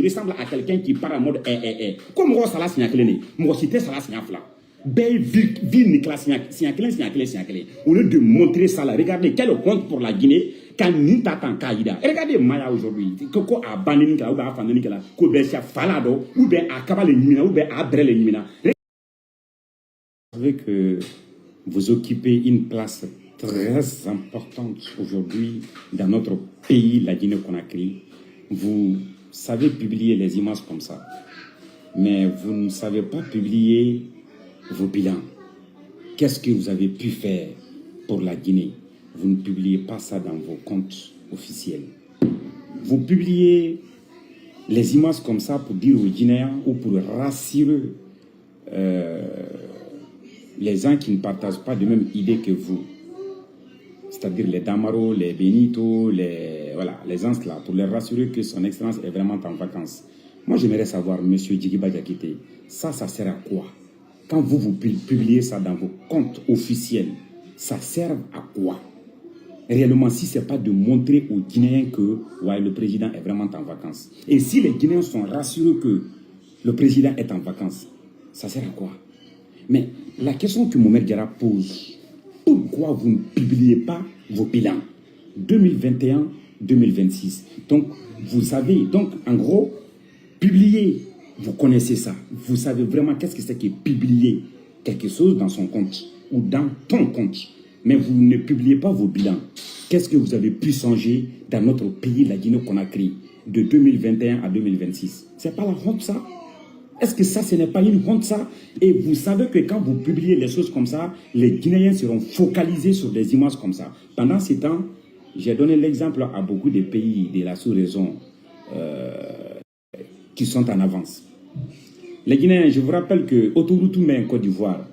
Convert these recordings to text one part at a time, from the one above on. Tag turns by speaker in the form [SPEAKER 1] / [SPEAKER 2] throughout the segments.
[SPEAKER 1] ressemble à quelqu'un qui parle en mode comme moi ça la signa clé moi cité ça la signa fla ben ville ni classe signa clé au lieu de montrer ça là regardez quel compte pour la Guinée quand ni t'attend Kaïda regardez Maya aujourd'hui koko a banni ka ou ba fandani kala ko be sia falado ou ben a kabale nimina ou ben a brele nimina. Vous savez que vous occupez une place très importante aujourd'hui dans notre pays, la Guinée-Conakry. Vous savez publier les images comme ça, mais vous ne savez pas publier vos bilans. Qu'est-ce que vous avez pu faire pour la Guinée? Vous ne publiez pas ça dans vos comptes officiels. Vous publiez les images comme ça pour dire aux Guinéens ou pour rassurer les gens qui ne partagent pas de même idée que vous. C'est-à-dire les Damaro, les Benito, les gens là, pour les rassurer que son excellence est vraiment en vacances. Moi, j'aimerais savoir, monsieur Djigiba Diakité, ça sert à quoi? Quand vous publiez ça dans vos comptes officiels, ça sert à quoi? Réellement, si ce n'est pas de montrer aux Guinéens que ouais, le président est vraiment en vacances. Et si les Guinéens sont rassurés que le président est en vacances, ça sert à quoi? Mais la question que Mohamed Diarra pose, pourquoi vous ne publiez pas vos bilans 2021-2026? Donc, vous savez, donc en gros, publier, vous connaissez ça. Vous savez vraiment qu'est-ce que c'est que publier quelque chose dans son compte ou dans ton compte. Mais vous ne publiez pas vos bilans. Qu'est-ce que vous avez pu changer dans notre pays, la Guinée-Conakry, de 2021 à 2026? C'est pas la honte, ça? Est-ce que ça, ce n'est pas une honte, ça? Et vous savez que quand vous publiez les choses comme ça, les Guinéens seront focalisés sur des images comme ça. Pendant ce temps, j'ai donné l'exemple à beaucoup de pays de la sous-région qui sont en avance. Les Guinéens, je vous rappelle que autoroute en Côte d'Ivoire,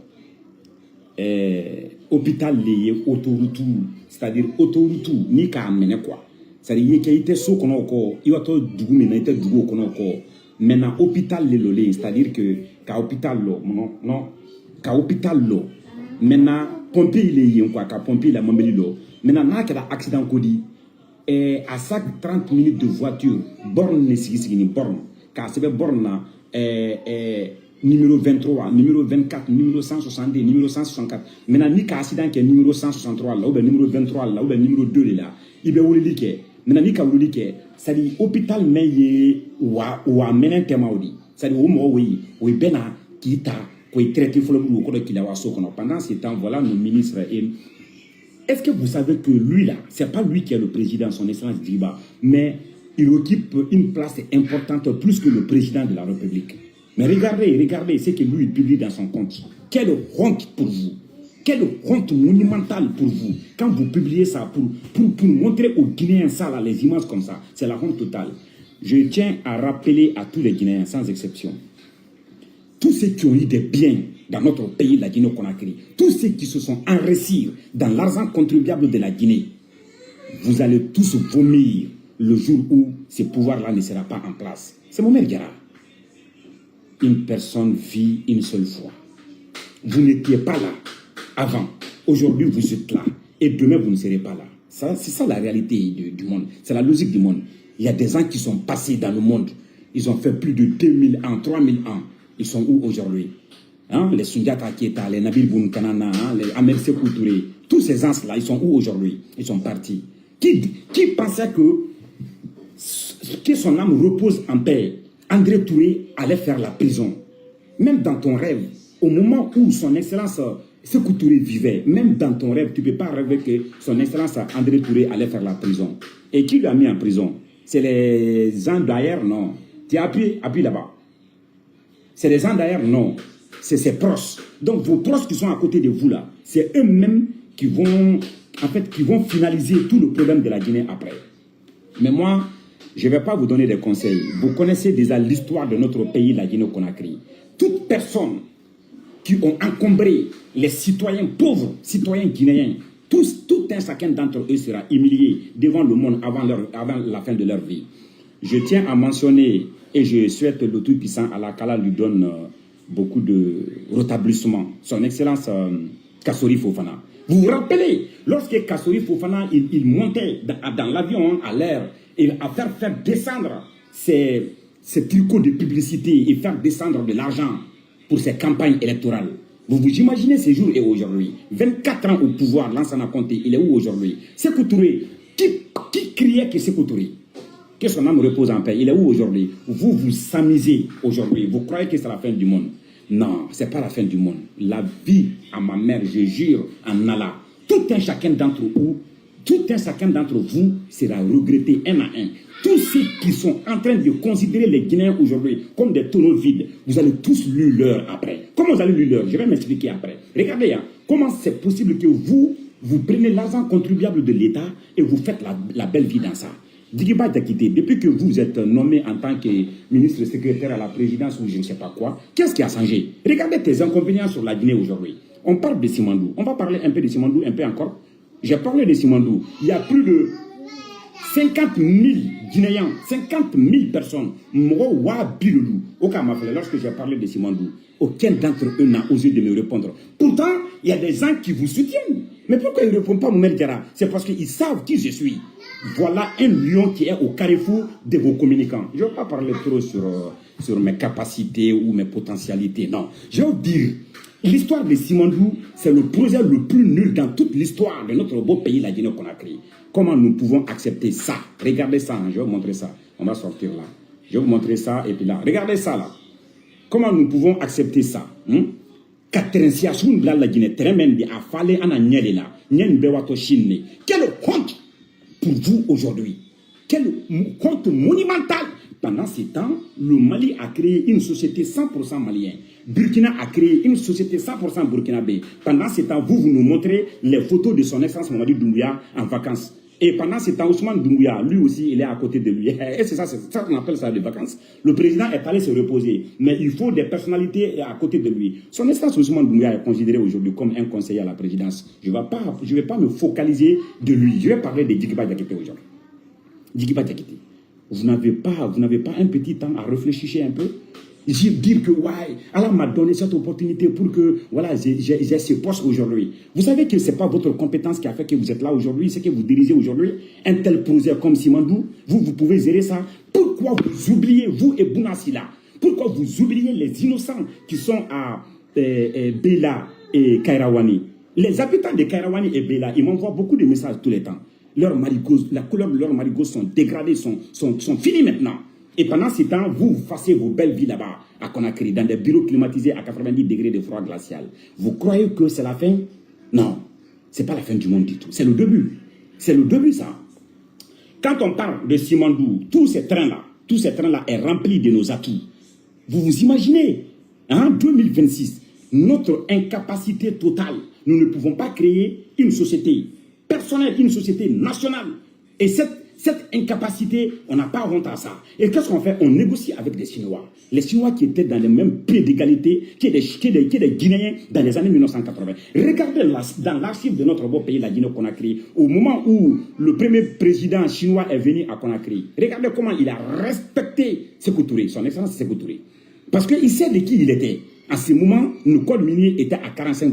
[SPEAKER 1] hôpital lié autoroute, c'est-à-dire autoroute ni qu'à amener quoi. C'est-à-dire qu'il y a été saut qu'on a encore, il y a été doué qu'on a encore. Maintenant, hôpital lolé, c'est-à-dire que qu'à hôpital non, qu'à hôpital lo. Maintenant, pompier il est quoi, qu'à pompier la mameli lo. Maintenant, n'a qu'à accident codi. Et à chaque 30 minutes de voiture, borne ne s'y borne. Car c'est borne là, numéro 23, numéro 24, numéro 170, numéro 164. Maintenant, ni qu'à accident qui est numéro 163 là, ou bien numéro 23 là, ou bien numéro 2 là, il va où le liquer. Maintenant, ni qu'à où le liquer. C'est-à-dire, hôpital, mais ou à mener temaudi. C'est-à-dire, oui, bena, qui t'a, qui traite le boulot, qu'il a pendant ce temps, voilà nos ministres. Est-ce que vous savez que lui là, c'est pas lui qui est le président, son excellence Djiba, mais il occupe une place importante plus que le président de la République. Mais regardez ce que lui publie dans son compte. Quelle honte pour vous! Quelle honte monumentale pour vous quand vous publiez ça pour montrer aux Guinéens ça là, les images comme ça. C'est la honte totale. Je tiens à rappeler à tous les Guinéens sans exception, tous ceux qui ont eu des biens dans notre pays, la Guinée-Conakry, tous ceux qui se sont enrichis dans l'argent contribuable de la Guinée, vous allez tous vomir le jour où ce pouvoir-là ne sera pas en place. C'est Mohamed Diarra. Une personne vit une seule fois. Vous n'étiez pas là avant. Aujourd'hui, vous êtes là. Et demain, vous ne serez pas là. C'est ça la réalité du monde. C'est la logique du monde. Il y a des gens qui sont passés dans le monde. Ils ont fait plus de 2000 ans, 3000 ans. Ils sont où aujourd'hui? Hein? Les Sundiata Keita, les Nabil Bounkanana, hein? Les Ahmed Sékou Touré. Tous ces gens-là, ils sont où aujourd'hui? Ils sont partis. Qui pensait que son âme repose en paix? André Touré allait faire la prison. Même dans ton rêve, au moment où son excellence Sékou Touré vivait, même dans ton rêve, tu ne peux pas rêver que son excellence André Touré allait faire la prison. Et qui lui a mis en prison? C'est les gens d'ailleurs? Non. Tu as appuyé là-bas. C'est les gens d'ailleurs? Non. C'est ses proches. Donc vos proches qui sont à côté de vous là, c'est eux-mêmes qui vont finaliser tout le problème de la Guinée après. Mais moi, je ne vais pas vous donner des conseils. Vous connaissez déjà l'histoire de notre pays, la Guinée-Conakry. Toute personne qui ont encombré les citoyens pauvres, citoyens guinéens, tout un chacun d'entre eux sera humilié devant le monde avant la fin de leur vie. Je tiens à mentionner, et je souhaite le Tout-Puissant Allah Kala lui donne beaucoup de rétablissement. Son Excellence Kassori Fofana. Vous vous rappelez, lorsque Kassori Fofana il montait dans l'avion à l'air, et à faire descendre ses ces tricots de publicité et faire descendre de l'argent pour ses campagnes électorales. Vous vous imaginez ces jours et aujourd'hui. 24 ans au pouvoir, Lansana Conté, il est où aujourd'hui? Sékou Touré, qui criait que Sékou Touré? Que son âme repose en paix. Il est où aujourd'hui? Vous vous s'amusez aujourd'hui. Vous croyez que c'est la fin du monde? Non, ce n'est pas la fin du monde. La vie à ma mère, je jure, en Allah. Tout un chacun d'entre vous sera regretté un à un. Tous ceux qui sont en train de considérer les Guinéens aujourd'hui comme des tonneaux vides, vous allez tous lui leur après. Comment vous allez lui leur? Je vais m'expliquer après. Regardez, hein, comment c'est possible que vous prenez l'argent contribuable de l'État et vous faites la belle vie dans ça. Djigiba Diakité, depuis que vous êtes nommé en tant que ministre secrétaire à la présidence ou je ne sais pas quoi, qu'est-ce qui a changé? Regardez tes inconvénients sur la Guinée aujourd'hui. On parle de Simandou. On va parler un peu de Simandou, un peu encore. J'ai parlé de Simandou. Il y a plus de 50 000 Guinéens, 50 000 personnes. Lorsque j'ai parlé de Simandou, aucun d'entre eux n'a osé de me répondre. Pourtant, il y a des gens qui vous soutiennent. Mais pourquoi ils ne répondent pas, Mohamed Diarra? C'est parce qu'ils savent qui je suis. Voilà un lion qui est au carrefour de vos communicants. Je ne vais pas parler trop sur mes capacités ou mes potentialités. Non. Je vais vous dire, l'histoire de Simandou, c'est le projet le plus nul dans toute l'histoire de notre beau pays, la Guinée-Conakry. Comment nous pouvons accepter ça? Regardez ça, hein, je vais vous montrer ça. On va sortir là. Je vais vous montrer ça et puis là. Regardez ça là. Comment nous pouvons accepter ça? La Guinée, a fallu en quelle honte pour vous aujourd'hui? Quelle honte monumentale! Pendant ce temps, le Mali a créé une société 100% malienne. Burkina a créé une société 100% burkinabé. Pendant ce temps, vous nous montrez les photos de son excellence Mamadi Doumbouya en vacances. Et pendant ce temps, Ousmane Doumbouya, lui aussi, il est à côté de lui. Et c'est ça qu'on appelle ça des vacances. Le président est allé se reposer. Mais il faut des personnalités à côté de lui. Son excellence Ousmane Doumbouya est considéré aujourd'hui comme un conseiller à la présidence. Je ne vais pas me focaliser de lui. Je vais parler de Djigiba Diakité aujourd'hui. Djigiba Diakité. Vous n'avez pas un petit temps à réfléchir un peu? Dire que, ouais, Allah m'a donné cette opportunité pour que, voilà, j'ai ce poste aujourd'hui. Vous savez que ce n'est pas votre compétence qui a fait que vous êtes là aujourd'hui, c'est que vous dirigez aujourd'hui un tel projet comme Simandou. Vous pouvez gérer ça. Pourquoi vous oubliez, vous et Bounasila? Pourquoi vous oubliez les innocents qui sont à Bela et Kairawani? Les habitants de Kairawani et Bela, ils m'envoient beaucoup de messages tous les temps. Leurs marigots, la couleur de leurs marigots sont dégradées, sont finis maintenant. Et pendant ce temps, vous passez vos belles vies là-bas, à Conakry, dans des bureaux climatisés à 90 degrés de froid glacial. Vous croyez que c'est la fin? Non, ce n'est pas la fin du monde du tout. C'est le début. C'est le début, ça. Quand on parle de Simandou, tous ces trains-là est rempli de nos atouts. Vous vous imaginez, en 2026, notre incapacité totale, nous ne pouvons pas créer une société personnelle, une société nationale. Et cette incapacité, on n'a pas honte à ça. Et qu'est-ce qu'on fait? On négocie avec des Chinois. Les Chinois qui étaient dans les mêmes pieds d'égalité que des Guinéens dans les années 1980. Regardez dans l'archive de notre beau pays, la Guinée-Conakry, au moment où le premier président chinois est venu à Conakry. Regardez comment il a respecté Sékou Touré, son excellence Sékou Touré. Parce qu'il sait de qui il était. À ce moment, le code minier était à 45%.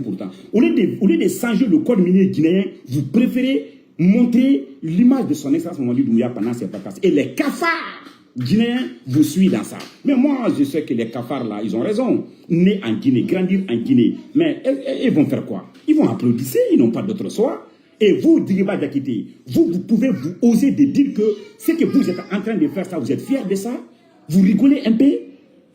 [SPEAKER 1] Au lieu de changer le code minier guinéen, vous préférez montrer l'image de son excellence Mamadi Doumbouya pendant ses vacances. Et les cafards guinéens vous suivent dans ça. Mais moi, je sais que les cafards là, ils ont raison. Nés en Guinée, grandir en Guinée. Mais ils vont faire quoi? Ils vont applaudir, ils n'ont pas d'autre choix. Et vous, Djigiba Diakité, vous pouvez vous oser de dire que ce que vous êtes en train de faire ça, vous êtes fiers de ça? Vous rigolez un peu?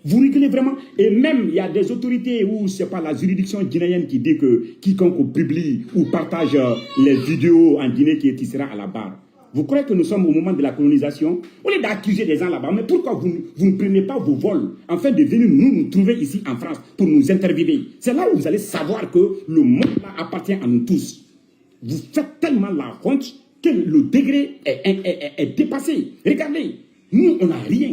[SPEAKER 1] Vous rigolez vraiment? Et même, il y a des autorités où c'est pas la juridiction guinéenne qui dit que quiconque publie ou partage les vidéos en Guinée qui sera à la barre. Vous croyez que nous sommes au moment de la colonisation? On est d'accuser des gens là-bas. Mais pourquoi vous ne prenez pas vos vols afin de venir nous trouver ici en France pour nous interviewer? C'est là où vous allez savoir que le monde là appartient à nous tous. Vous faites tellement la honte que le degré est dépassé. Regardez, nous, on n'a rien.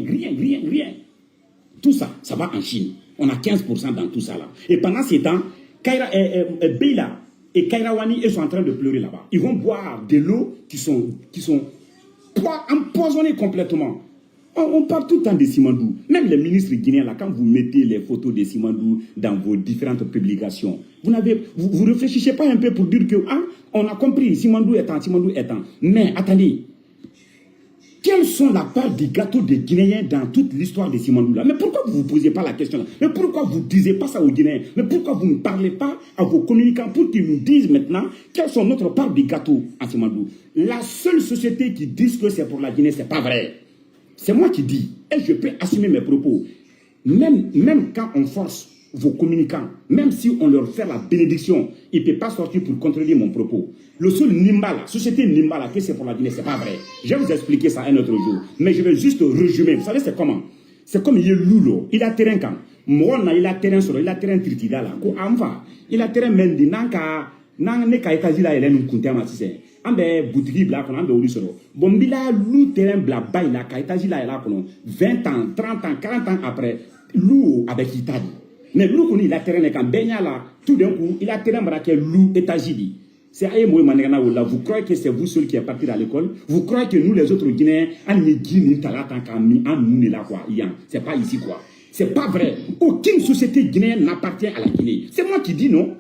[SPEAKER 1] Tout ça, ça va en Chine. On a 15% dans tout ça là. Et pendant ce temps, Bela et Kairawani, ils sont en train de pleurer là-bas. Ils vont boire de l'eau qui sont empoisonnées complètement. On parle tout le temps de Simandou. Même les ministres guinéens, là, quand vous mettez les photos de Simandou dans vos différentes publications, vous ne réfléchissez pas un peu pour dire que on a compris, Simandou étant. Mais attendez, Quelles sont la part des gâteaux des Guinéens dans toute l'histoire de Simandou là? Mais pourquoi vous ne vous posez pas la question là? Mais pourquoi vous ne disiez pas ça aux Guinéens? Mais pourquoi vous ne parlez pas à vos communicants pour qu'ils nous disent maintenant quelles sont notre part des gâteaux à Simandou? La seule société qui dit que c'est pour la Guinée, c'est pas vrai. C'est moi qui dis, et je peux assumer mes propos. Même quand on force vos communicants, même si on leur fait la bénédiction, ils ne peuvent pas sortir pour contredire mon propos. Le seul Nimbala, société Nimbala, que c'est pour la Guinée, c'est pas vrai. Je vais vous expliquer ça un autre jour. Mais je vais juste résumer. Vous savez, c'est comment? C'est comme Yeloulo. Il a terrain quand? Mouana, il a terrain sur, il a terrain Tritida là. Il a terrain Mendi. Nanga états-Unis là, il a une comptable. Ambe boutique bla kono ambe olu soro bombila lou terrain bla bay la ka états-Unis là là kono 20 ans 30 ans 40 ans après lou avec Italie mais lou koni la terrain quand benya là tout d'un coup il a terrain braqué lou États-Unis c'est aye moy manengana wala vous croyez que c'est vous seul qui est parti à l'école vous croyez que nous les autres Guinéens an ni gini talata kan mi an nous là quoi yan c'est pas ici quoi c'est pas vrai aucune société guinéenne n'appartient à la Guinée c'est moi qui dis non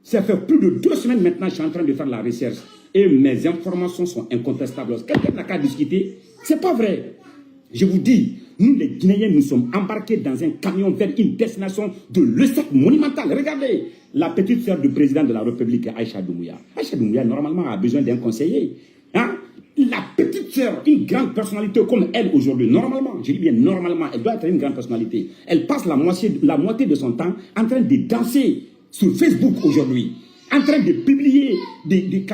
[SPEAKER 1] ça fait plus de 2 semaines maintenant je suis en train de faire la recherche et mes informations sont incontestables. Quelqu'un n'a qu'à discuter. C'est pas vrai. Je vous dis, nous les Guinéens, nous sommes embarqués dans un camion vers une destination de l'ESSEC monumental. Regardez, la petite sœur du président de la République, Aïcha Doumbouya. Aïcha Doumbouya, normalement, a besoin d'un conseiller. Hein? La petite sœur, une grande personnalité comme elle aujourd'hui, normalement, je dis bien normalement, elle doit être une grande personnalité. Elle passe la moitié de son temps en train de danser sur Facebook aujourd'hui. En train de publier des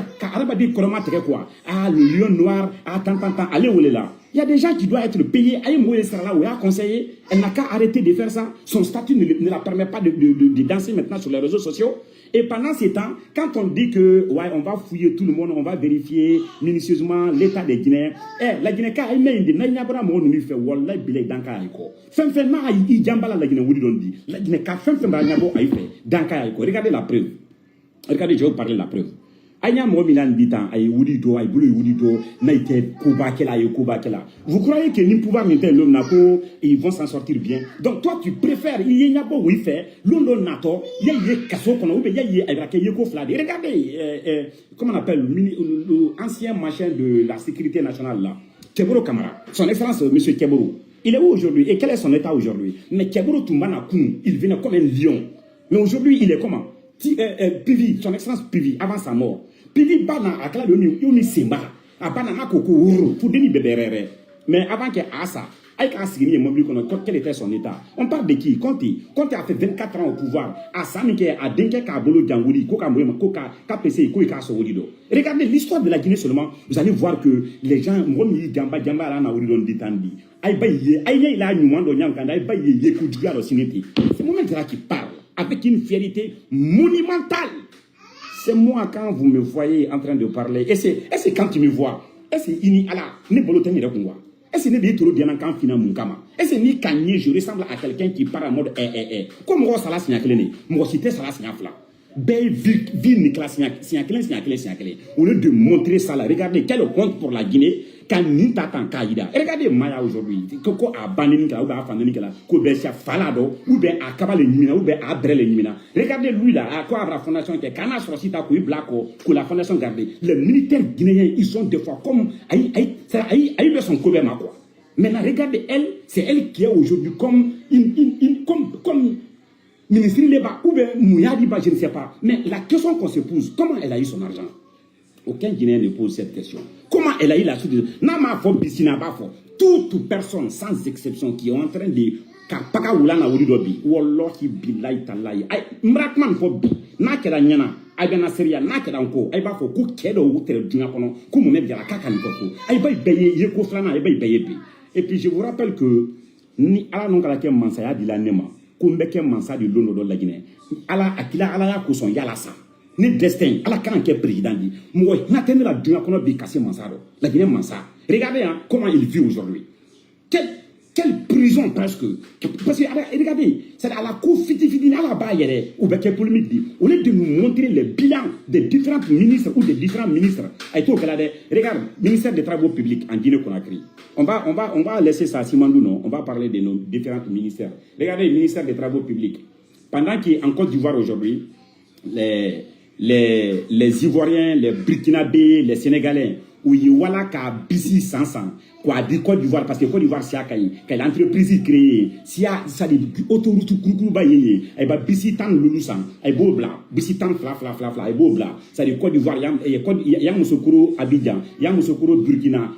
[SPEAKER 1] quoi. Ah, le lion noir, ah, tant, allez où elle est là. Il y a des gens qui doivent être payés. Aïe, moi, elle sera là où elle a conseillé. Elle n'a qu'à arrêter de faire ça. Son statut ne la permet pas de danser maintenant sur les réseaux sociaux. Et pendant ces temps, quand on dit que, ouais, on va fouiller tout le monde, on va vérifier minutieusement l'état des Guinéens. Eh, la Guinée, quand elle met une n'a pas mon nous fait, wallah, bilay danka aïko. Fem, na aïe, jambala la Guinée, vous dit. La Guinée, quand fem, n'abo aïe fait, danka aïko. Regardez la preuve. Regardez, je vais vous parler de la preuve. Anya Momilan dit aïe Wudido, aïe Boulou Wudido, naïté, Koubakela, Koubakela. Vous croyez que ni pouvoir monter l'homme Nako, ils vont s'en sortir bien. Donc toi, tu préfères, il y a pas où il fait, l'homme Nato, il y a des cassos qu'on a oublié, il y a des Flade. Regardez, comment on appelle, l'ancien machin de la sécurité nationale là, Keboro Kamara, son excellence, monsieur Keboro. Il est où aujourd'hui et quel est son état aujourd'hui? Mais Keboro Tumbana Koun, il venait comme un lion. Mais aujourd'hui, il est comment? Pivi, son excellence Pivi, avant sa mort. Pivi bana akala yoni simba. Abana na koko wuro pour deni bébéréré. Mais avant que Asa, avec Assigny et Mobile, quel était son état? On parle de qui? Conte a fait 24 ans au pouvoir. Asa Mike a denke Kabolo Djangouli, Koka Mouema, Koka, KPC, Koika Sowodido. Regardez l'histoire de la Guinée seulement. Vous allez voir que les gens, Momi Djamba, Djamba, Lana, Ouridon, Ditandi. Aïbaye, Aïe, là, Numando, Nyankanda, Aïbaye, Yekoudia, Sineti. C'est le moment là qui parle. Avec une fierté monumentale. C'est moi quand vous me voyez en train de parler. Et c'est quand tu me vois. Et c'est ini ala. Ne boloten yere kunwa. Et c'est ne bi tolo diana quand fina munkama. Et c'est ni kanye je ressemble à quelqu'un qui parle en mode Comme moi ça la signa clé. Moi cité ça la signa fla. Ben vie ni classe signa clé. Au lieu de montrer ça là, regardez quel compte pour la Guinée. Quand ni t'attends Kaïda. Regardez Maya aujourd'hui. Koko a bandé ou bien a fandé là. Ko ben sia falado ou bien a kabale nimina ou bien a brele nimina. Regardez lui là. À quoi la fondation qui est Kana Sorosita ko blako ko la fondation gardée. Les militaires guinéens ils sont des fois comme aïe de son couvert quoi. Maintenant regardez elle, c'est elle qui est aujourd'hui comme comme ministre Leba ou bien Mouyadiba, je ne sais pas. Mais la question qu'on se pose, comment elle a eu son argent? Aucun Guinéen ne pose cette question. Comment elle a eu la suite? Toute personne, sans exception, qui est en train de... Paka Wulana Wulidobi, Wallahi Billahi Talahi, Mrakman Fobi, Nakeda Nyana, Aibana Seria, Nakeda Nko, Aiba Foku, Kedo Wutel Dunapono, Koumoune Biala Kakani Foku, Aiba Baye, Yeko Flana, Aiba Baye. Et puis je vous rappelle que, ni ala non kala kem mansaya di la nema, kumbe kem mansa di lono do la Guinée, ala akila ala ya kuson yala sa. Ni destin, à la quand qui est président dit, moi, n'attendez la Guinée qu'on a bien cassé Mansaro, la Guinée Mansa. Regardez hein, comment il vit aujourd'hui. Quelle prison presque. Parce que regardez, c'est à la cour fiti à la baille, ou bien quelle polémique dit. Au lieu de nous montrer les bilans des différents ministres ou des différents ministres, regarde, ministère des Travaux publics en Guinée-Conakry. On va laisser ça à Simandou, non? On va parler de nos différents ministères. Regardez le ministère des Travaux publics. Pendant qu'en Côte d'Ivoire aujourd'hui, les Ivoiriens, les Burkinabés, les Sénégalais, où il y a ka bisi sansan, quoi dit Côte d'Ivoire parce que Côte d'Ivoire c'est quelle entreprise créée s'il y a ça dit autoroute kuru ba yeye et ba bisitan lulusan et beau bla bisitan fla et beau bla ça dit Côte d'Ivoire yam Musokoro Abidjan yam Musokoro Burkina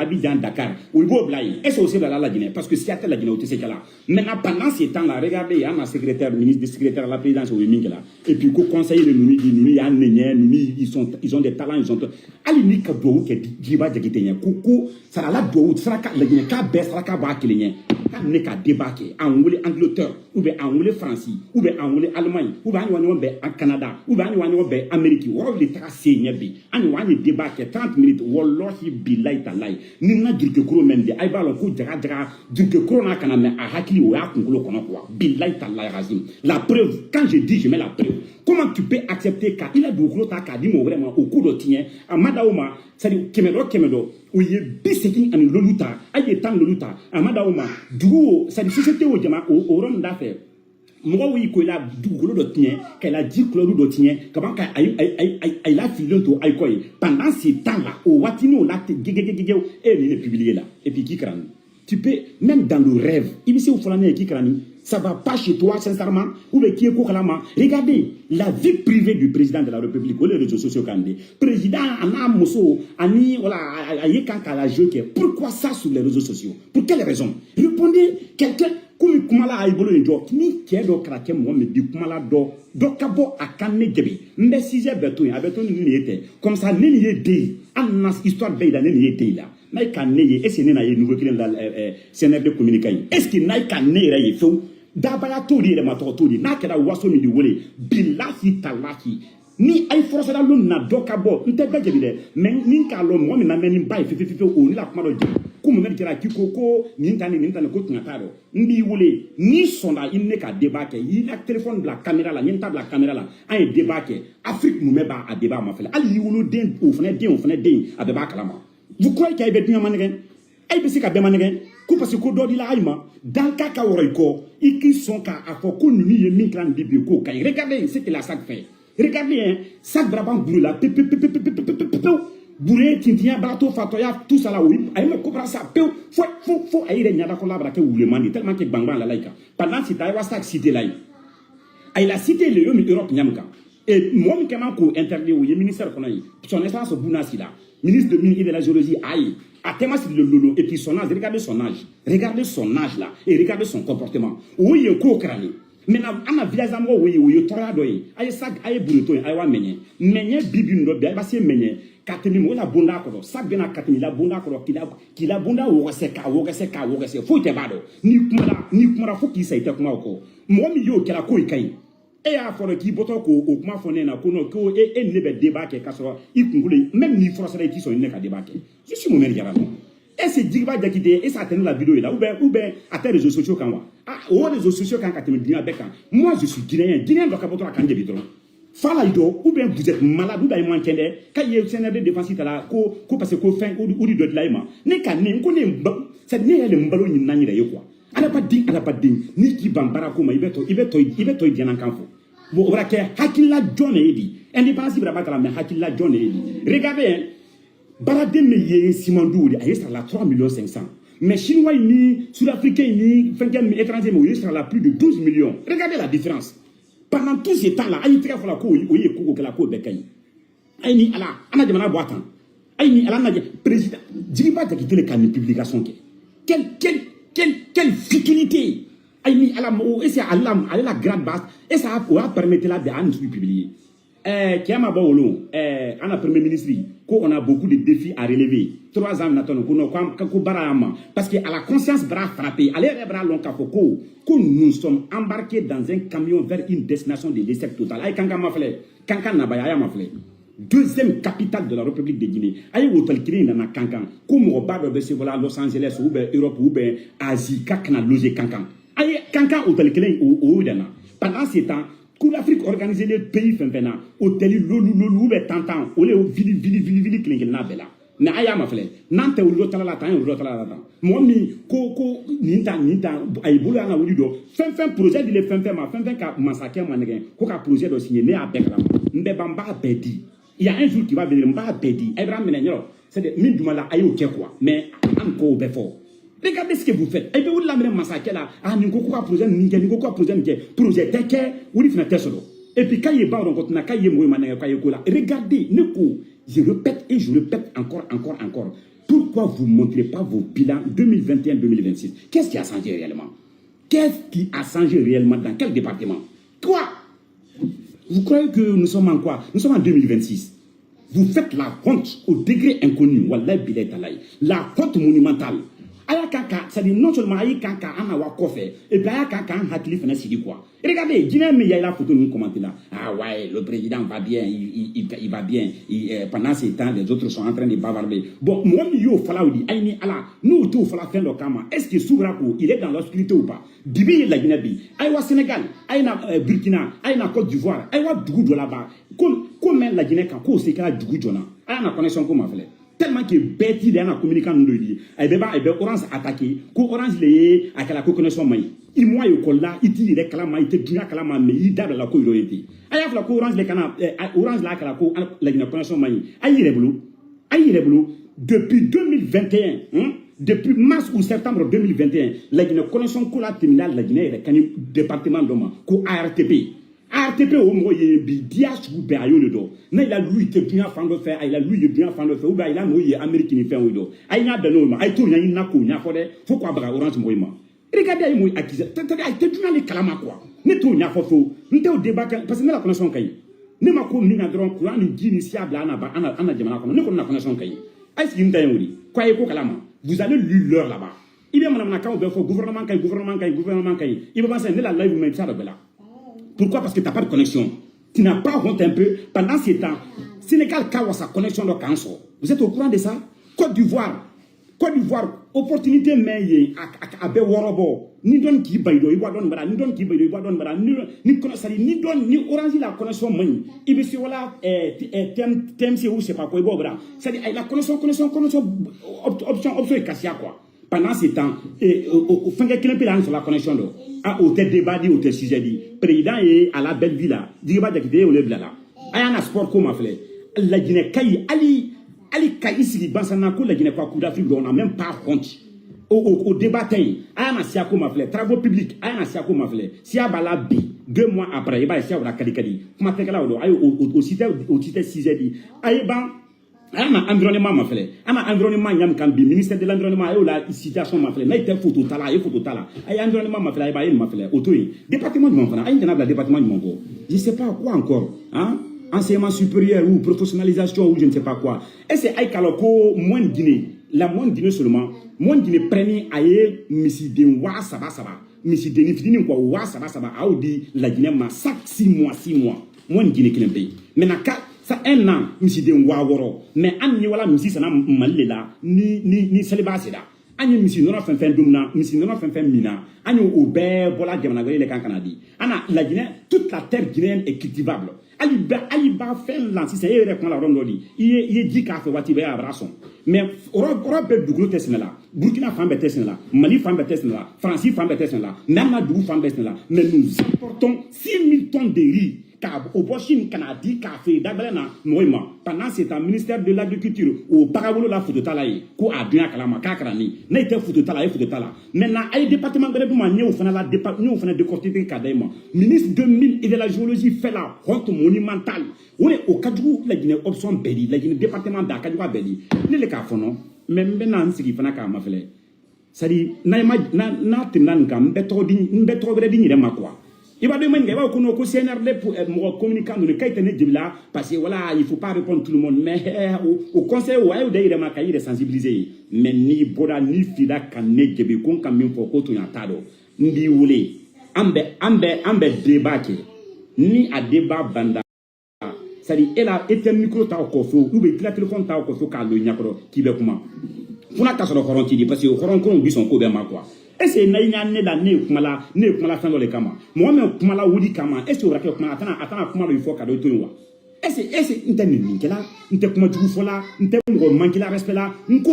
[SPEAKER 1] Abidjan Dakar ou beau bla et c'est aussi la Guinée parce que si y a la Guinée au c'est là maintenant pendant ces temps là regardez il y a un secrétaire ministre secrétaire à la présidence au Mingela et puis qu'au conseil de nous il y a ils ont des talents ils ont ali ka do ke jiba jagitenya kuku sara la do sara ka la Guinée ka be sara ka ba kilenye ka ne ka débarquer en wole Angleterre ou bien en wole France ou bien en wole Allemagne ou bien en wole en Canada ou bien en wole Amérique woro le tra senya bi ani wani débarquer 30 minutes wallahi billahi talai ni na dirke kro mende ay balon ko jaga dirke kro na kana me a hakili o ya kungulo kono quoi billahi talai razim la preuve quand je dis je mets la preuve. Comment tu peux accepter qu'il a du gros ta dit vraiment au coup de tien à Madaoma c'est-à-dire kemedo où il y a biseking en loluta aye tan loluta à Madaoma du c'est-à-dire société au jama au rond d'affaires moi oui ko la du gros de tien qu'elle a dit clou de tien comment elle a filé to ay koy pendant ces temps là au watino là et il est publié là et puis qui crane tu peux même dans le rêve il sait où flaner qui crane ça va pas chez toi sincèrement ou bien qui est couramment regardez la vie privée du président de la République ou les réseaux sociaux candidats président ana moso ani voilà ayeka kala joke pourquoi ça sur les réseaux sociaux pour quelle raison répondez quelqu'un comme kumala aibolo njo ni kedo krake mo me di kumala do kabo akane gebi mbe size beto ni était comme ça ni yede anas histoire be da ni yede là na ka neye est-ce que na ye nouveau client dans CNF de communication est-ce que na ka neye ye fo dabaya to di le mato to di na keda waso mi di wole billahi talaki ni ay force da lon na do kabo nte be gebi de men ni ka lo mo mi na meni bay fi o ni la kuma do comme me dira kikoko ni ntane ko tunataro ndi wole ni sonda inne ka débat il a téléphone de la caméra la nyenta de la caméra la ay débat Afrique mu meba a débat ma fele ali wolo den o fene den a débat kalama. Vous croyez qu'il y a des gens qui ont des gens parce que dans le cas ils sont à regardez ce que la SAC fait. Regardez, SAC Brabant brûle là. Bourré, Tintia, Bato, Fatoya, tout ça là. Aïe, me comprend ça. Faut aïe, n'y a pas de ou le mani tellement que Bangban la laïka. Pendant que Taïwa SAC cité là. Aïe, a cité le Europe Nyamka. Et moi, je suis interdit au ministère qu'on a eu. Son essence au Bounassi là. Ministre de Mines et de la Géologie, aïe, à thème c'est le lolo, et puis son âge, regardez son âge là, et regardez son comportement. Oui, il y a un co-crâne. Maintenant, on a village à moi, oui, il y a un torado, aïe, sac, aïe, bourreton, aïe, wa menye, bibi, no, bien, c'est menye, katemi, moi, la bonda, sac, bien, katemi, la bonda, qui la bonda, ou reseka, faut te bado, ni kumara, faut qu'il s'aille, comme encore. Moi, yo, qui la koi kai. Et à fond qui boto ko au kuma foné na kono ko et ne be débat ke kasoro ikungule même ni français qui sont ne ka débat je suis mon mère garano et c'est diba jakite et ça tenir la vidéo là ou ben à tes réseaux sociaux quand ah aux réseaux sociaux quand ka te dina beka moi je suis guinéen do ka boto ka ndebi tro fala ido ou bien vous êtes malade ou bien moi kende ka ye CNR de défense là ko parce que ko fin ou di do laima ne ka ne ko ne c'est ne le mbalo ni nanyire yo quoi. Elle n'a pas dit, ni qui bambara comme il veut toi bien en campo. Vous voyez que Hakila John Eddy, indépendance de la mais Hakila John Eddy. Regardez, Baradé Meye Simandou, il sera là 3 500 000. Mais Chinois, Sud-Africains, étrangers, il sera là plus de 12 millions. Regardez la différence. Pendant tous ces temps-là, il y a la cour, il y a la cour de Kayi. Il y a la demande à boire. Il y a la président. Diriba qui quitté les canaux de publication. Quelle futilité! Et c'est à la grande base, et ça va permettre là de nous publier. Qui a ma baolo, on a premier ministre, qu'on a beaucoup de défis à relever. 3 ans, parce qu'à la conscience bras frappé, à l'air bras long capoko, que nous sommes embarqués dans un camion vers une destination de l'échec total. Aïe, Kanka Mafle, Kanka Nabaya Mafle. Deuxième capitale de la République de Guinée. Aïe, hôtel qui est dans Kankan. Comme au bar de voilà Los Angeles ou Europe ou Asie, Kakna logé Kankan. Aïe, Kankan hôtel qui est au Dana. Pendant ce temps, que l'Afrique organisait les pays fempena, hôtel loulou, tantan, ou les vili qui n'a bella. Na aya mafle nante ou lotala la tan mo mi ko ninta ay bulu ana wulido fen projet de le fen ka massacre manegen ko ka projet do signé né à Bekla mbe bamba bedi il y a un jour qui va venir mba bedi Abraham Menenyo C'est mine du mal ayo quoi. Mais encore befort. Regardez ce que vous faites. Et puis vous l'amenez massacre là. Ah ni quoi projet projet teke ou li fina solo. Et puis quand il est bas on continue quand il est moyen mané quand là. Regardez je répète et je répète encore. Pourquoi vous ne montrez pas vos bilans 2021-2026? Qu'est-ce qui a changé réellement? Qu'est-ce qui a changé réellement dans quel département? Quoi? Vous croyez que nous sommes en quoi? Nous sommes en 2026. Vous faites la honte au degré inconnu. Wallah bilay talay. La honte monumentale. Aya kaka, ça dit non seulement ayi kaka an awa kofe, et puis aya kaka an hakili fana sidi quoi. Regardez, Guinée mais il y a la photo nous commenter là. Ah ouais, le président va bien, il va bien. Pendant ce temps, les autres sont en train de bavarder. Bon, moi yo fala ou dit, aïni ala, nous tout fala fin le kama. Est-ce que Sourako, il est dans l'obscurité ou pas? Dibi la Guinée bi, aïwa Sénégal, aïna Burkina, aïna Côte d'Ivoire, aïwa Dougou là-bas. Comment la Guinée quand c'est qu'elle a Dougou jona? Aïna connexion comment faire? Tellement que bêtis les communicants nous dit et Orange attaqué ko Orange les à la connexion mai il moi yo là il dit les kalama il te dunya kalama mais il da la ko loyauté aya fla ko Orange les kana Orange la kala ko la connexion mai ayi reblo depuis 2021 depuis mars ou septembre 2021 la connexion ko la terminale la Guinée le département d'Oma ko ARTP ARTP au moins il dia sous ayo le do na il a lui te bien fan de faire il a lui bien fan de faire ou il a no Amérique ni fait au do ay na de no ma ay to nya na ko nya fo de faut quoi bra Orange moyema regardez ay moy accusé te bien les kalama quoi ne to nya fo fo nte au débat parce que la connexion kay ne ma ko ni na dron courant ni initiable ana jamana ko ne ko na connexion kay ay si nta yori quoi ko kalama vous allez lui leur là-bas il est madame na ka au gouvernement kay il va passer ne la live même ça de là. Pourquoi? Parce que tu n'as pas de connexion. Tu n'as pas honte un peu. Pendant ces temps, Sénégal a sa connexion de cancer. Vous êtes au courant de ça? Côte d'Ivoire, opportunité mais à Beworobo. Ni donne qui baïdo, il va donner ni donne qui baïdo, il va donner ni donne ni orange la connexion main. Il veut se voilà TMC ou je sais pas quoi, c'est-à-dire la connexion option est cassée quoi. Pendant ce temps, au fin de sur la connexion de au tel débat dit au tel sujet dit président est à la belle ville là dit pas d'activité au level là ayana sport comme fait la Guinée Kayi Ali Kayi si bansana ko la Guinée quoi coup d'Afrique on n'a même pas honte au débat ayana sia comme fait travaux publics ayana sia comme fait sia bala bi 2 mois après il va sia la kalikali comment fait là au cité 6 dit ayba ana environnement ma fele ana environnement nyam kan bi ministère de l'environnement ayo la situation ma fele na ite photo tala ay environnement ma fele ay ba yel ma fele auto département du Mont ay na la département du Mont je sais pas quoi encore hein enseignement supérieur ou professionnalisation ou je ne sais pas quoi et c'est ay kaloko moins Guinée la moins Guinée seulement moins Guinée premier aye misi den wa saba misi den fini quoi wa saba audi la Guinée ma chaque 6 mois moins Guinée qui pays mais na ça un an misi den wa woro mais an ni wala misi sana malela ni célibataire ani misi nona fen dumna misi nona fen mina ani o be bola jamana gele kan kanadi ana la Guinée toute la terre guinéenne est cultivable ali ba fen lan si c'est répond la ronde di il dit ka fait wati be abrason mais Europe du gros test là Burkina Faso test là Mali Faso test là France Faso test là Nama du Faso test là mais nous importons 6000 tonnes de riz au Bochine Canadi café d'Abalena Moïma pendant c'est un ministère de l'agriculture au Parabolo la photo talaye ko adunya kalama kakrani na ite photo tala maintenant ay département de ma ñew fana la département ñew fana de cortité kadayma ministre de mines et de la géologie fait la honte monumentale on est au Kadjou la Guinée option beli la Guinée département da Kadjou beli ne le ka fono même maintenant sigi fana ka ma fele sadi na timnan kam beto di ñire ma quoi il va demander que CNRD pour communiquer nous le parce que voilà il faut pas répondre tout le monde mais au conseil ouais d'ailleurs ma cahier de sensibiliser mais ni boda ni fila kané djebe kon kam min fo ko to yatado ndi wule ambe débat ni a débat banda ça dit elle a été micro ta ko fo ou be téléphone ta ko fo ka lo nyakoro ki be kuma funa ka so ko dit parce que ko bi son ko be ma quoi. Est-ce que ne la ne kumala fin dans les kama moi même kumala wudi kama est-ce que vous rakez kumala attends kumala il faut cadeau to wa est-ce inte ni kela inte kuma du fola inte mo manquer la respect là nko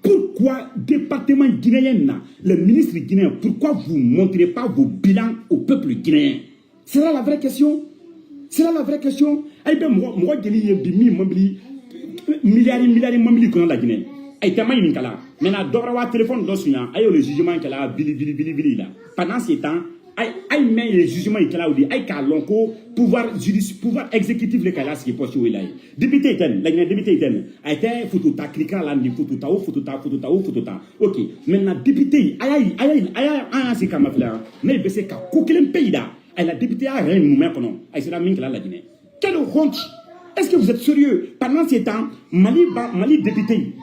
[SPEAKER 1] pourquoi département guinéen le ministre guinéen pourquoi vous montrez pas vos bilans au peuple guinéen c'est là la vraie question ay be mo geli bi mi mobili milliards mamili qu'on la Guinée. Et tellement il kala. Maintenant, d'ouvrir téléphone d'ossuya, aïe le jugement qu'elle a bili là. Pendant ce temps, aïe met le jugement qu'elle a dit, aïe kalonko pouvoir exécutif le kala ce qui est possible là. Député était, la Guinée député était, a été photo ta cliquant là, photo ta. Ok. Maintenant député, aïe c'est comme ça. Mais c'est qu'à coquelin pays là, elle a député à rien moment qu'on aïe c'est la mine la Guinée. Quelle honte! Est-ce que vous êtes sérieux? Pendant ce temps, Mali député.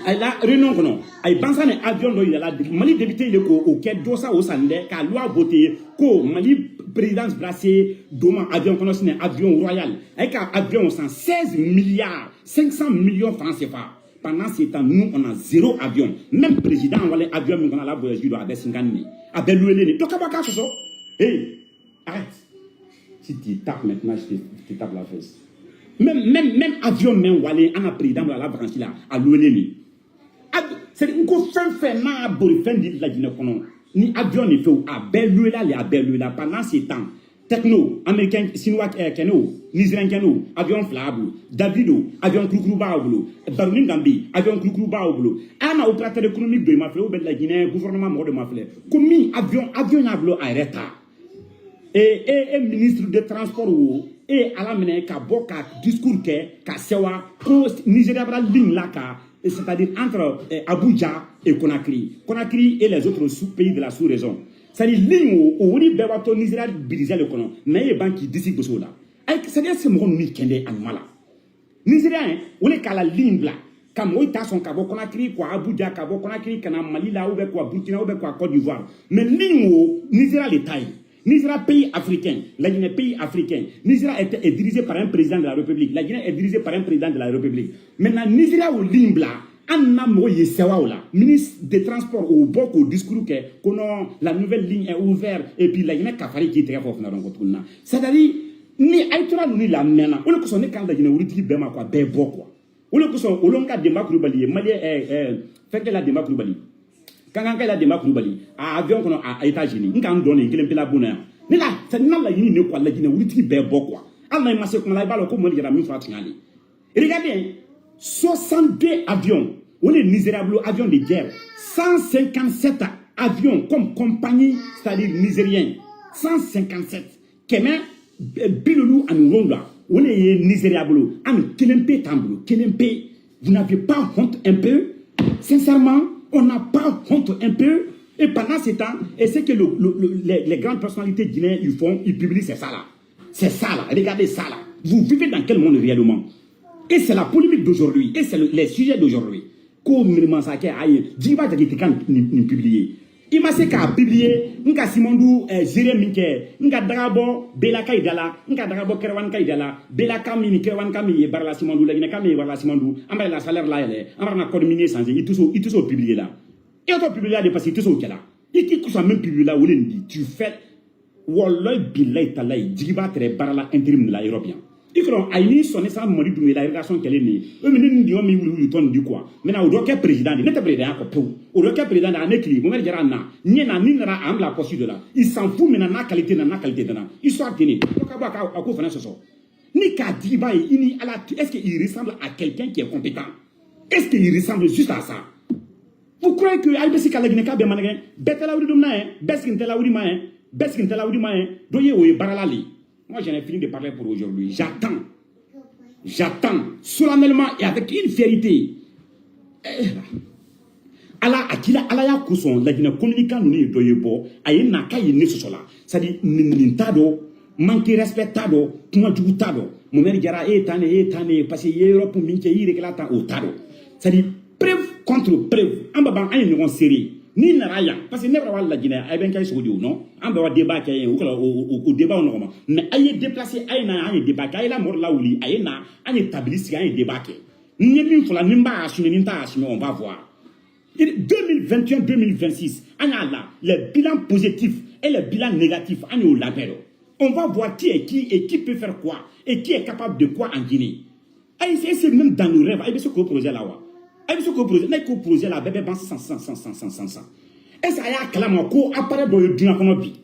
[SPEAKER 1] Elle a réunion non ay bansa ne avion do il a Mali député il ko au quai dosa au sande ka loi voté ko Mali présidence brasser doma avion kono sine avion royal ay ka avion 116 milliards 500 millions francs CFA. Pendant ce temps nous on a 0 avion, même président on va avion on a la voyage do avec Singani avec loué to kabaka so hey arrête si tu tapes maintenant je te tape la fesse. Même avion même walé en a président la branche là à loué c'est une chose fait na bori fin de la Guinée ni avion ne fait à belle là pendant ces temps techno américain chinois keno nigérien keno avion flable davido avion kruku baoblo baronin gambi avion kruku baoblo ana opérateur économique de mafle au bel la Guinée gouvernement mort de mafle comme avion yablo arrêta et ministre de transport et à la mene ka boka discours ka sewa ko Nigeria bra ligne là ka c'est-à-dire entre Abuja et Conakry et les autres sous-pays de la sous-région. C'est-à-dire ligne où on bewato Nigeria brisé le kono mais il banque d'ici boso là. C'est-à-dire c'est mon ni kende animala. Nigeria on est qu'à la ligne là. Comme on ta son kabo Conakry quoi Abuja kabo Conakry kana Mali là ou quoi Burkina ou quoi Côte d'Ivoire. Mais ligne où Nigeria les taille. Nigeria pays africain, la Guinée pays africain. Nigeria est dirigé par un président de la République. La Guinée est dirigée par un président de la République. Maintenant, Nigeria au Limbla, Anna Moye Sewaola, ministre des Transports au Boko au discours que la nouvelle ligne est ouverte et puis la Guinée Kafari qui est très fort. C'est-à-dire, ni Aïtora ni la mena, on le connaît quand la Guinée ou dit Bema quoi, Bebo quoi. On le connaît au long cas de Makrubali, Mali fait que la de Makrubali. Quand on a des Makrubali, à avion à États-Unis, on a donné une la bonne. Mais là, c'est non la Guinée quoi, la Guinée ou dit Bebo quoi. Allah m'a dit qu'on a pas le comme on dit la même fois. Regardez, 62 avions, on est misérable avions de guerre, 157 avions comme compagnie, c'est-à-dire nigérien, 157. Kemen, Bilolou en Rwanda, on est misérable, en Kelempe Tamblo, Kelempe, vous n'avez pas honte un peu? Sincèrement, on n'a pas honte un peu? Et pendant ce temps, et c'est que les grandes personnalités guinéennes, ils publient, c'est ça là. C'est ça là, regardez ça là. Vous vivez dans quel monde réellement? Et c'est la polémique d'aujourd'hui, et c'est les sujets d'aujourd'hui. Comme le massacre aïe, Djiba Djakitika ni publié. Il m'a dit qu'à publier, n'ka Simondou, Jérémy Minke, n'ka Drabo, Belaka Idala, n'ka Drabo Kerwan Kaidala, Belaka Mini Kerwan Kami, Barla Simondou, la Guinée Barla Simondou, Amara la salaire là, Amara na code minier sans il tout publié là. Et on publié là, parce qu'il tout au là. Et qui soit même publié là, où il dit, tu fais, Wallah Bilay Talay, Djiba Tere Barla intérim de la Européen. Et quand Aïni sonne ça, Mori Doumé, la relation qu'elle est née. Eux, mais nous disons, mais vous tournez du quoi. Maintenant, au docker président, il n'est pas président, au docker président, il est équilibre. Vous dire, ni n'ira à la poursuite de là. Il s'en fout, mais na qualité de là. Il soit tenu. Donc, à quoi faire ce soir? Ni Kadiba, est-ce qu'il ressemble à quelqu'un qui est compétent? Est-ce qu'il ressemble juste à ça? Vous croyez que Aïbesi Kalagineka Bemanagan, Betelaoudi Doumna, Beskin Telaoudi Main, Beskin Telaoudi Main, Doye ou Baralali? Moi, j'en ai fini de parler pour aujourd'hui. J'attends solennellement et avec une fierté. Allah akila Allah ya kuson la Guinée communiquant nous doyebo aye na kayi ne sosola. C'est-à-dire nintado manquer respectado kuma jugutado. Mon mère dira tane parce que Europe minke yire kala ta otado. C'est-à-dire preuve contre preuve. Ambaba aye ne série. Ni naraya parce que never wala la Guinée ay ben kay sodio non amba wa débat kay au débat on mais ay déplacer ay na ay débat kay la mort la wuli ay na ay tablis ay débat kay ni min fula nimba assumer ni ta assumer on va voir 2021 2026 anya là les bilans positifs et les bilans négatifs anya au label on va voir qui est qui et qui peut faire quoi et qui est capable de quoi en Guinée ay c'est même dans nos rêves ay ce ko projet là wa ay ce ko projet na ko projet là bébé ban 100 est-ce qu'il y a kalama ko apparaît dans le dina kono bi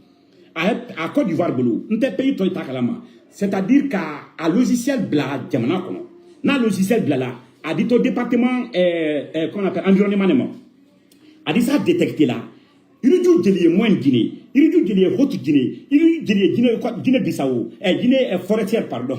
[SPEAKER 1] à Côte d'Ivoire bolo n'était pays to ita kalama c'est-à-dire qu'à logiciel bla jamana kono n'a logiciel blala a dit au département qu'on appelle environnement a dit ça détecté là il dit moins Guinée il dit haute Guinée il dit Guinée Bissau Guinée forestière pardon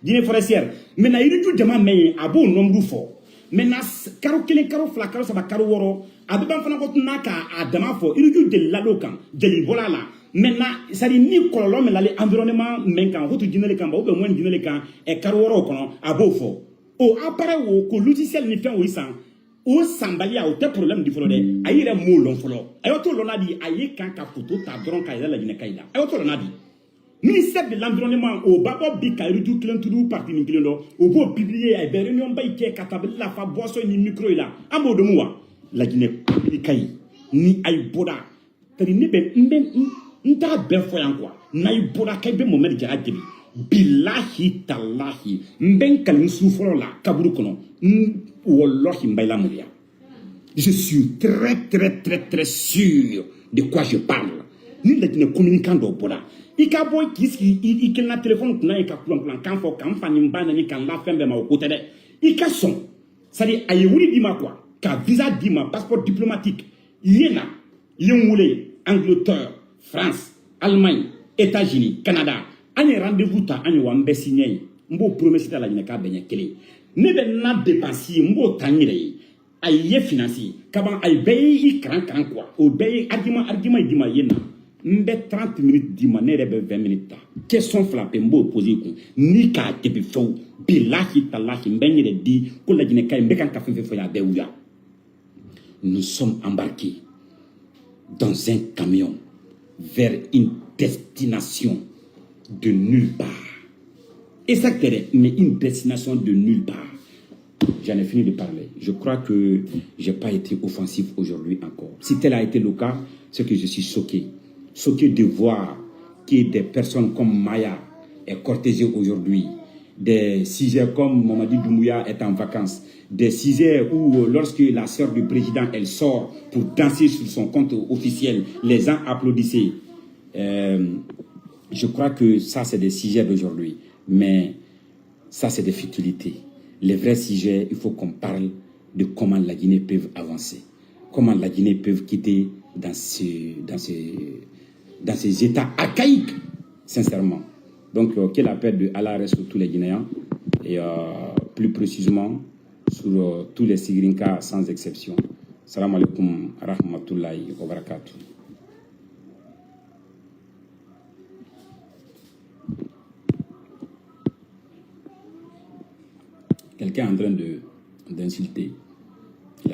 [SPEAKER 1] Guinée forestière maintenant il dit dama mais a bon nombre fort maintenant karo kelen karo fla karo saba karo woro a be ban fana ko naka a dama fo il dit de la lokan jeli bola la maintenant ça dit ni kololo mais l'environnement environnement men kan haute Guinée le kan ba ou be moins Guinée le kan karo woro kono a bo fo o appareil wo ko logiciel ni fen wo isan o sambalia o te problème di folo de ayire mo lon folo ayoto lona di aye kan ka photo ta dron ka la Guinée kaila ayoto lona di ministère de l'environnement au babo bi ka rudu klenturu parti ni klendo o bo publier ay be réunion bay ke katabel la fa boisson ni micro ila amo do muwa la Guinée kay ni ay boda tari ni be nta be foyan quoi nay boda kay be Mohamed Jara Jebi billahi tallahi mben kalim soufro la kaburu kono wallahi mbayla mulia je suis très sûr de quoi je parle ni la Guinée communicant do boda ika boy kiski ikel na téléphone kuna ika plan kan fo kan fani mbana ni kan la fembe ma ko tede ika son ça dit aye wuri di ma quoi ka visa di ma passeport diplomatique yena yemule Angleterre France Allemagne États-Unis Canada ani rendez-vous ta ani wa mbe signé mbo promesse ta la Guinée ka benye kele ne be na dépenser mbo tanyire aye financier kaban ay bay kran quoi o bay argument di ma yena mbe 30 minutes di ma ne rebe 20 minutes question frappé mbo poser ko ni ka tebi fo billahi tallahi mbenyere di ko la Guinée kay mbe kan ka fe fo ya be wuya. Nous sommes embarqués dans un camion vers une destination de nulle part. Exactement, mais une destination de nulle part. J'en ai fini de parler. Je crois que je n'ai pas été offensif aujourd'hui encore. Si tel a été le cas, c'est que je suis choqué. Choqué de voir que des personnes comme Maya est cortégée aujourd'hui. Des sujets comme Mamadi Doumbouya est en vacances. Des sujets où lorsque la sœur du président, elle sort pour danser sur son compte officiel, les gens applaudissaient. Je crois que ça, c'est des sujets d'aujourd'hui. Mais ça, c'est des futilités. Les vrais sujets, il faut qu'on parle de comment la Guinée peut avancer. Comment la Guinée peut quitter dans ces états archaïques, sincèrement. Donc, que la paix de Allah reste sur tous les Guinéens. Et plus précisément, sur tous les Sigrinka sans exception. Salam alaikum rahmatullahi wa barakatuh. Quelqu'un est en train d'insulter.